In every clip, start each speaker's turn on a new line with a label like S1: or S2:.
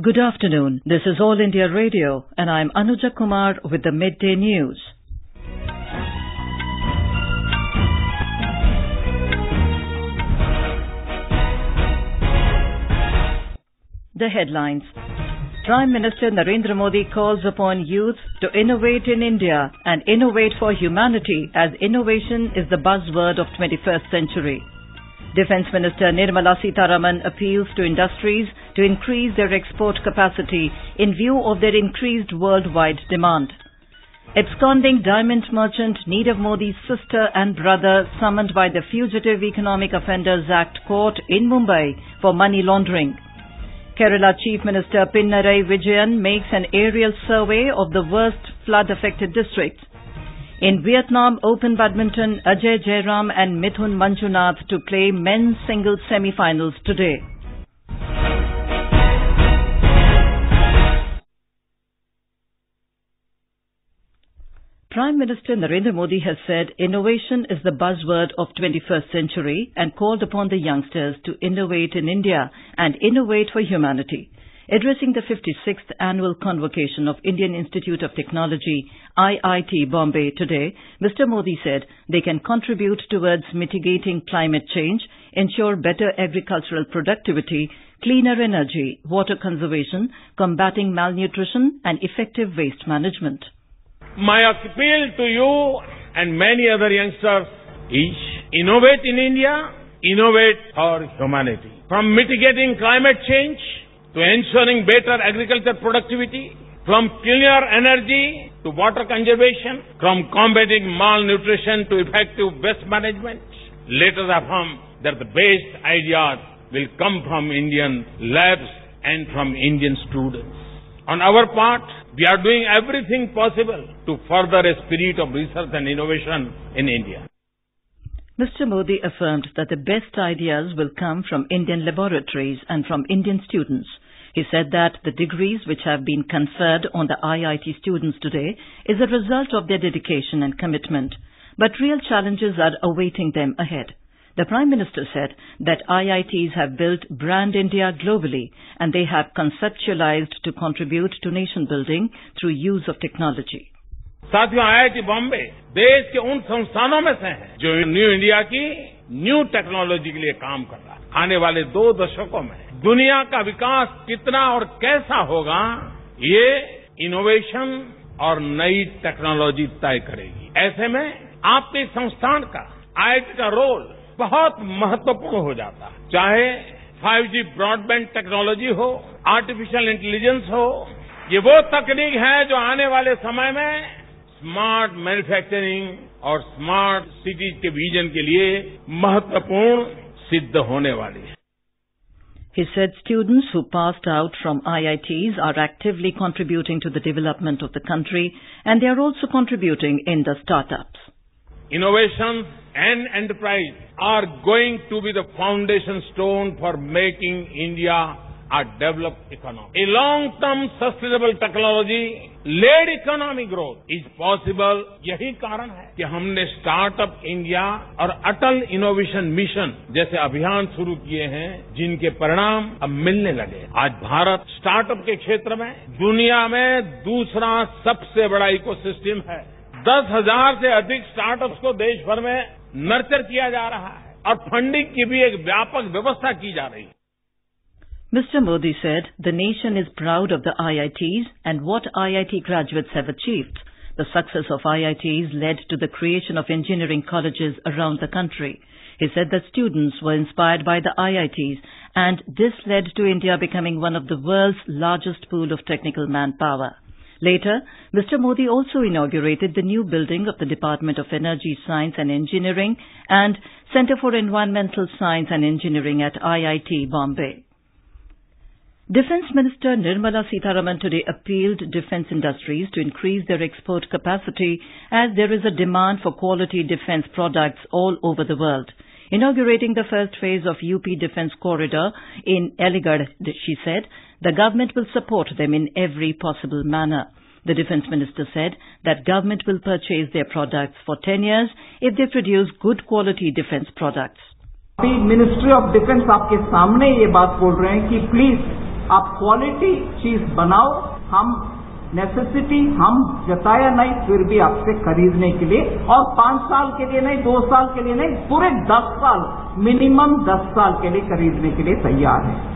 S1: Good afternoon. This is All India Radio and I am Anuja Kumar with the Midday News. The headlines. Prime Minister Narendra Modi calls upon youth to innovate in India and innovate for humanity as innovation is the buzzword of 21st century. Defence Minister Nirmala Sitharaman appeals to industries to increase their export capacity in view of their increased worldwide demand. Absconding diamond merchant Nirav Modi's sister and brother summoned by the Fugitive Economic Offenders Act court in Mumbai for money laundering. Kerala Chief Minister Pinarayi Vijayan makes an aerial survey of the worst flood-affected districts. In Vietnam Open Badminton, Ajay Jairam and Mithun Manjunath to play men's singles semi-finals today. Prime Minister Narendra Modi has said innovation is the buzzword of 21st century and called upon the youngsters to innovate in India and innovate for humanity. Addressing the 56th annual convocation of Indian Institute of Technology, IIT Bombay today, Mr. Modi said they can contribute towards mitigating climate change, ensure better agricultural productivity, cleaner energy, water conservation, combating malnutrition and effective waste management.
S2: My appeal to you and many other youngsters is innovate in India, innovate for humanity. From mitigating climate change to ensuring better agriculture productivity, from cleaner energy to water conservation, from combating malnutrition to effective waste management, let us affirm that the best ideas will come from Indian labs and from Indian students. On our part, we are doing everything possible to further a spirit of research and innovation in India.
S1: Mr. Modi affirmed that the best ideas will come from Indian laboratories and from Indian students. He said that the degrees which have been conferred on the IIT students today is a result of their dedication and commitment. But real challenges are awaiting them ahead. The Prime Minister said that IITs have built brand India globally and they have conceptualized to contribute to nation building through use of technology.
S2: साथियों, IIT Bombay देश के उन संस्थानों में से है जो new India की न्यू टेक्नोलॉजी के लिए काम कर रहा है. आने वाले 2 दशकों में दुनिया का विकास कितना और कैसा होगा, ये इनोवेशन और नई टेक्नोलॉजी तय करेगी. ऐसे में आपके संस्थान का, IIT का रोल बहुत महत्वपूर्ण हो जाता है. चाहे 5G ब्रॉडबैंड टेक्नोलॉजी हो, आर्टिफिशियल इंटेलिजेंस हो, ये वो तकनीक है जो आने वाले समय में स्मार्ट मैन्युफैक्चरिंग और स्मार्ट सिटीज के विजन के लिए महत्वपूर्ण सिद्ध होने वाली है.
S1: He said students who passed out from IITs are actively contributing to the development of the country and they are also contributing in the startups.
S2: Innovation and enterprise are going to be the foundation stone for making India a developed economy. A long-term sustainable technology-led economic growth is possible. यही कारण है कि हमने startup India और अटल innovation mission जैसे अभियान शुरू किए हैं, जिनके परिणाम अब मिलने लगे. आज भारत स्टार्टअप के क्षेत्र में दुनिया में दूसरा सबसे बड़ा इकोसिस्टम है. 10,000 से अधिक स्टार्टअप्स को देश भर में नर्चर किया जा रहा है और फंडिंग की भी एक व्यापक व्यवस्था की जा रही है.
S1: Mr. Modi said the nation is proud of the IITs and what IIT graduates have achieved. The success of IITs led to the creation of engineering colleges around the country. He said that students were inspired by the IITs and this led to India becoming one of the world's largest pool of technical manpower. Later, Mr. Modi also inaugurated the new building of the Department of Energy Science and Engineering and Centre for Environmental Science and Engineering at IIT Bombay. Defence Minister Nirmala Sitharaman today appealed defence industries to increase their export capacity as there is a demand for quality defence products all over the world. Inaugurating the first phase of UP Defence Corridor in Aligarh, she said, the government will support them in every possible manner. The Defence Minister said that government will purchase their products for 10 years if they produce good quality defence products.
S3: Ministry of defence आपके सामने ये बात बोल रहे हैं कि please आप quality चीज बनाओ, हम नेसेसिटी हम जताया नहीं, फिर भी आपसे खरीदने के लिए, और 5 साल के लिए नहीं, 2 साल के लिए नहीं, पूरे 10 साल, मिनिमम 10 साल के लिए खरीदने के लिए तैयार है.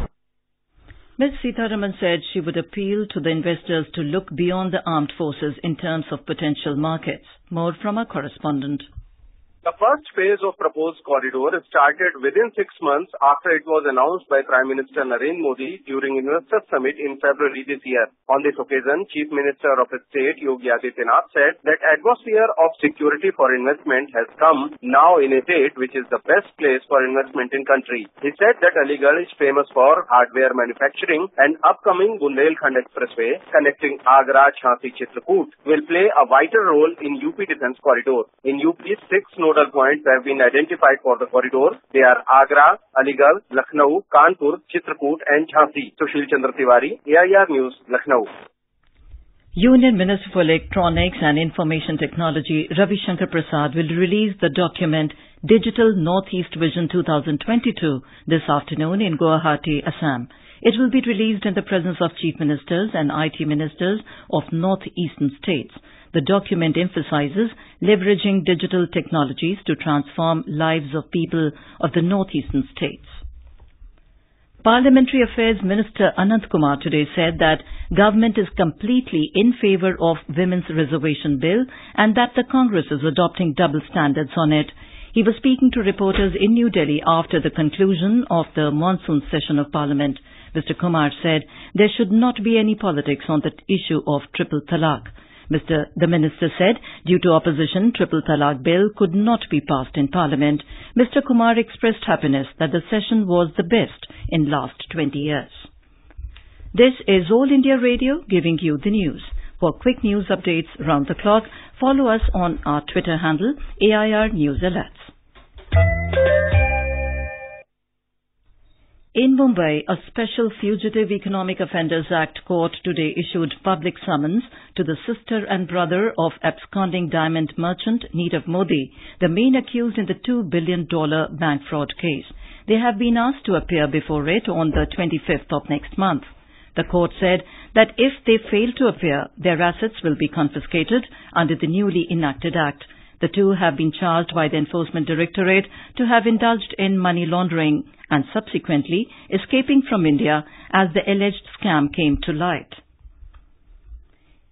S1: Ms. Sitharaman said she would appeal to the investors to look beyond the armed forces in terms of potential markets. More from our correspondent.
S4: The first phase of proposed corridor started within 6 months after it was announced by Prime Minister Narendra Modi during Investor Summit in February this year. On this occasion, Chief Minister of State Yogi Adityanath said that atmosphere of security for investment has come now in a state which is the best place for investment in country. He said that Aligarh is famous for hardware manufacturing and upcoming Bundelkhand Expressway connecting Agra, Jhansi, Chitrakoot will play a vital role in UP Defence Corridor. In UP, 6 nodal points have been identified for the corridor. They are Agra, Aligarh, Lucknow, Kanpur, Chitrakoot and Jhansi. Sushil Chandra Tiwari, AIR News, Lucknow.
S1: Union Minister for Electronics and Information Technology Ravi Shankar Prasad will release the document Digital Northeast Vision 2022 this afternoon in Guwahati, Assam. It will be released in the presence of Chief Ministers and IT Ministers of northeastern states. The document emphasizes leveraging digital technologies to transform lives of people of the northeastern states. Parliamentary Affairs Minister Anant Kumar today said that government is completely in favour of Women's Reservation Bill and that the Congress is adopting double standards on it. He was speaking to reporters in New Delhi after the conclusion of the monsoon session of Parliament. Mr. Kumar said there should not be any politics on the issue of triple talaq. The minister said due to opposition, triple talaq bill could not be passed in Parliament. Mr. Kumar expressed happiness that the session was the best in last 20 years. This is All India Radio giving you the news. For quick news updates round the clock, follow us on our Twitter handle AIR News Alerts. In Mumbai, a special Fugitive Economic Offenders Act court today issued public summons to the sister and brother of absconding diamond merchant Nirav Modi, the main accused in the $2 billion bank fraud case. They have been asked to appear before it on the 25th of next month. The court said that if they fail to appear, their assets will be confiscated under the newly enacted act. The two have been charged by the Enforcement Directorate to have indulged in money laundering and subsequently escaping from India as the alleged scam came to light.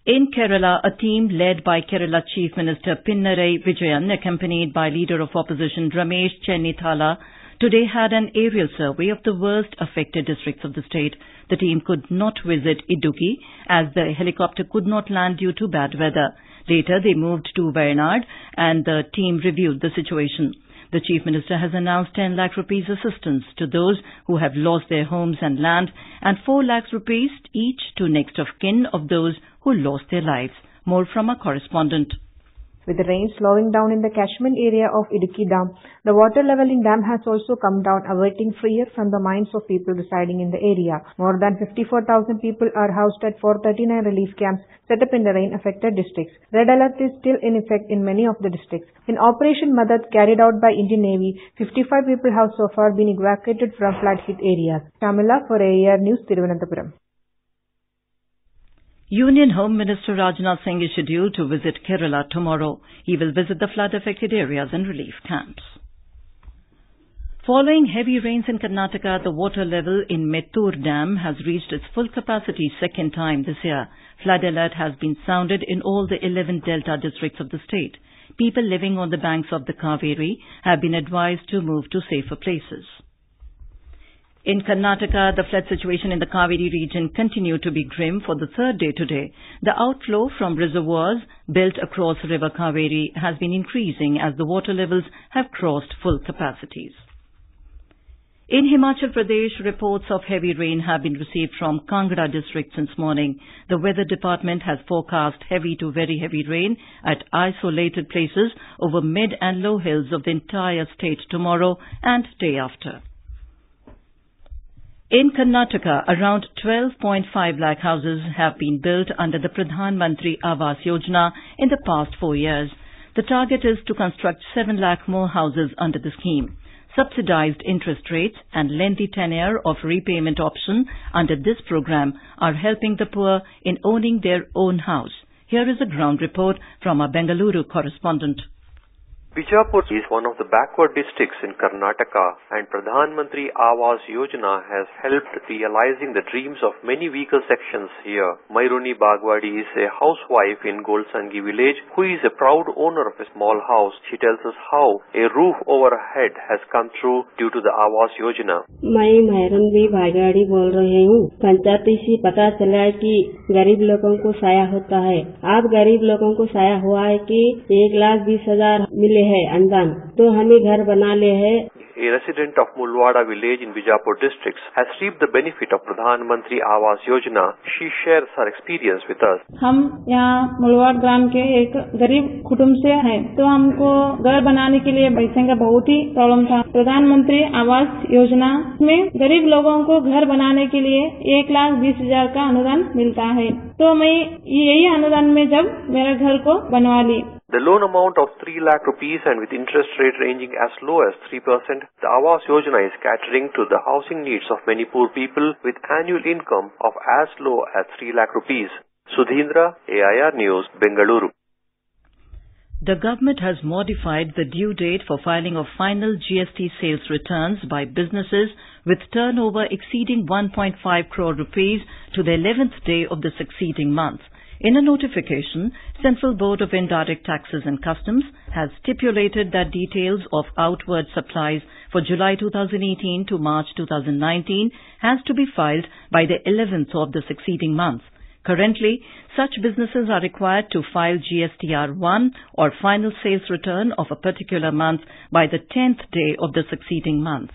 S1: In Kerala, a team led by Kerala Chief Minister Pinarayi Vijayan, accompanied by Leader of Opposition Ramesh Chennithala, today had an aerial survey of the worst affected districts of the state. The team could not visit Idukki as the helicopter could not land due to bad weather. Later, they moved to Wayanad and the team reviewed the situation. The Chief Minister has announced 10 lakh rupees assistance to those who have lost their homes and land and 4 lakhs rupees each to next of kin of those who lost their lives. More from our correspondent.
S5: With the rain slowing down in the catchment area of Idukki Dam, the water level in dam has also come down, averting fear from the minds of people residing in the area. More than 54,000 people are housed at 439 relief camps set up in the rain-affected districts. Red alert is still in effect in many of the districts. In Operation Madad carried out by Indian Navy, 55 people have so far been evacuated from flood-hit areas. Shamila for AIR News, Thiruvananthapuram.
S1: Union Home Minister Rajnath Singh is scheduled to visit Kerala tomorrow. He will visit the flood-affected areas and relief camps. Following heavy rains in Karnataka, the water level in Mettur Dam has reached its full capacity second time this year. Flood alert has been sounded in all the 11 delta districts of the state. People living on the banks of the Kaveri have been advised to move to safer places. In Karnataka, the flood situation in the Kaveri region continued to be grim for the third day today. The outflow from reservoirs built across River Kaveri has been increasing as the water levels have crossed full capacities. In Himachal Pradesh, reports of heavy rain have been received from Kangra district since morning. The weather department has forecast heavy to very heavy rain at isolated places over mid and low hills of the entire state tomorrow and day after. In Karnataka, around 12.5 lakh houses have been built under the Pradhan Mantri Awas Yojana in the past 4 years. The target is to construct 7 lakh more houses under the scheme. Subsidized interest rates and lengthy tenure of repayment option under this program are helping the poor in owning their own house. Here is a ground report from our Bengaluru correspondent.
S6: Bijapur is one of the backward districts in Karnataka, and Pradhan Mantri Awas Yojana has helped realizing the dreams of many weaker sections here. Mairuni Bagwadi is a housewife in Golsangi village who is a proud owner of a small house. She tells us how a roof over her head has come true due to the Awas Yojana.
S7: मैं मैरुनी बागवाड़ी बोल रही हूँ। पंचायती से पता चला है कि गरीब लोगों को साया होता है। अब गरीब लोगों को साया हुआ है कि 1,20,000 मिले है अनुदान, तो हमें घर बना ले है।
S6: A resident of Mulwada village in Bijapur district has reaped the benefit of Pradhan Mantri Awas Yojana. She shares her experience with us.
S8: हम यहाँ मुलवाड़ ग्राम के एक गरीब कुटुंब से हैं, तो हमको घर बनाने के लिए पैसे का बहुत ही प्रॉब्लम था। प्रधानमंत्री आवास योजना में गरीब लोगों को घर बनाने के लिए 1,20,000 का अनुदान मिलता है, तो मैं यही अनुदान में जब मेरे घर को बनवा ली।
S6: The loan amount of 3 lakh rupees and with interest rate ranging as low as 3%, the Awas Yojana is catering to the housing needs of many poor people with annual income of as low as 3 lakh rupees. Sudhindra, AIR News, Bengaluru.
S1: The government has modified the due date for filing of final GST sales returns by businesses with turnover exceeding 1.5 crore rupees to the 11th day of the succeeding month. In a notification, Central Board of Indirect Taxes and Customs has stipulated that details of outward supplies for July 2018 to March 2019 has to be filed by the 11th of the succeeding month. Currently, such businesses are required to file GSTR1 or final sales return of a particular month by the 10th day of the succeeding month.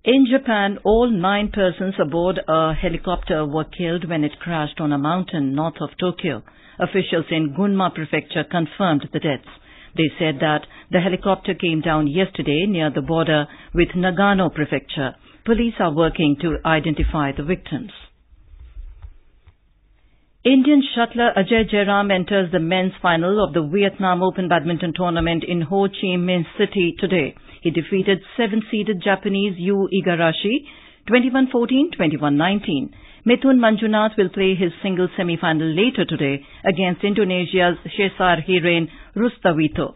S1: In Japan, all 9 persons aboard a helicopter were killed when it crashed on a mountain north of Tokyo. Officials in Gunma Prefecture confirmed the deaths. They said that the helicopter came down yesterday near the border with Nagano Prefecture. Police are working to identify the victims. Indian shuttler Ajay Jairam enters the men's final of the Vietnam Open Badminton Tournament in Ho Chi Minh City today. He defeated 7-seeded Japanese Yu Igarashi 21-14, 21-19. Mithun Manjunath will play his singles semi-final later today against Indonesia's Cesar Hiren Rustavito.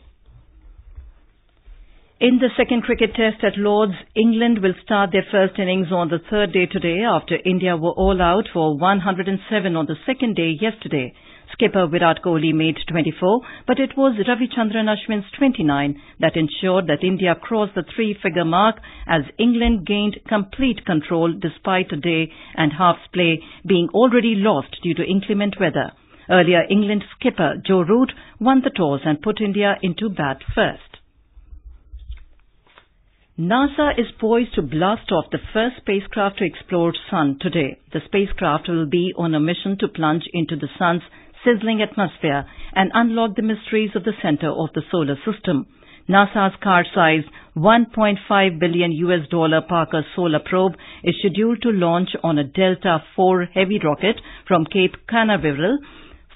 S1: In the second cricket test at Lord's, England will start their first innings on the third day today after India were all out for 107 on the second day yesterday. Skipper Virat Kohli made 24, but it was Ravichandran Ashwin's 29 that ensured that India crossed the 3-figure mark as England gained complete control despite a day and half's play being already lost due to inclement weather. Earlier, England skipper Joe Root won the toss and put India into bat first. NASA is poised to blast off the first spacecraft to explore Sun today. The spacecraft will be on a mission to plunge into the Sun's sizzling atmosphere and unlock the mysteries of the center of the solar system. NASA's car-sized $1.5 billion Parker Solar Probe is scheduled to launch on a Delta IV heavy rocket from Cape Canaveral,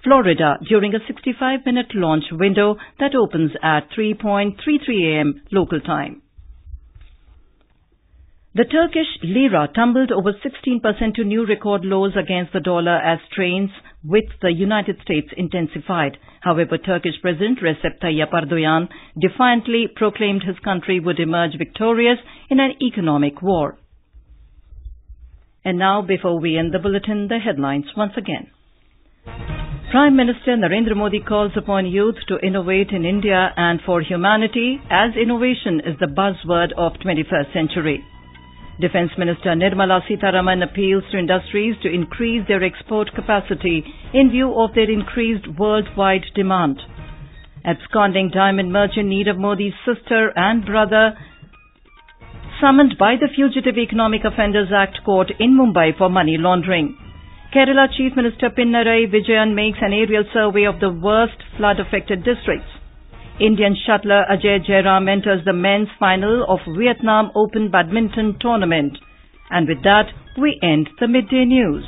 S1: Florida, during a 65-minute launch window that opens at 3:33 a.m. local time. The Turkish lira tumbled over 16% to new record lows against the dollar as strains with the United States intensified. However, Turkish President Recep Tayyip Erdogan defiantly proclaimed his country would emerge victorious in an economic war. And now, before we end the bulletin, the headlines once again. Prime Minister Narendra Modi calls upon youth to innovate in India and for humanity as innovation is the buzzword of 21st century. Defence Minister Nirmala Sitharaman appeals to industries to increase their export capacity in view of their increased worldwide demand. Absconding diamond merchant Nirav Modi's sister and brother summoned by the Fugitive Economic Offenders Act court in Mumbai for money laundering. Kerala Chief Minister Pinarayi Vijayan makes an aerial survey of the worst flood-affected districts. Indian shuttler Ajay Jairam enters the men's final of Vietnam Open Badminton Tournament. And with that, we end the Midday News.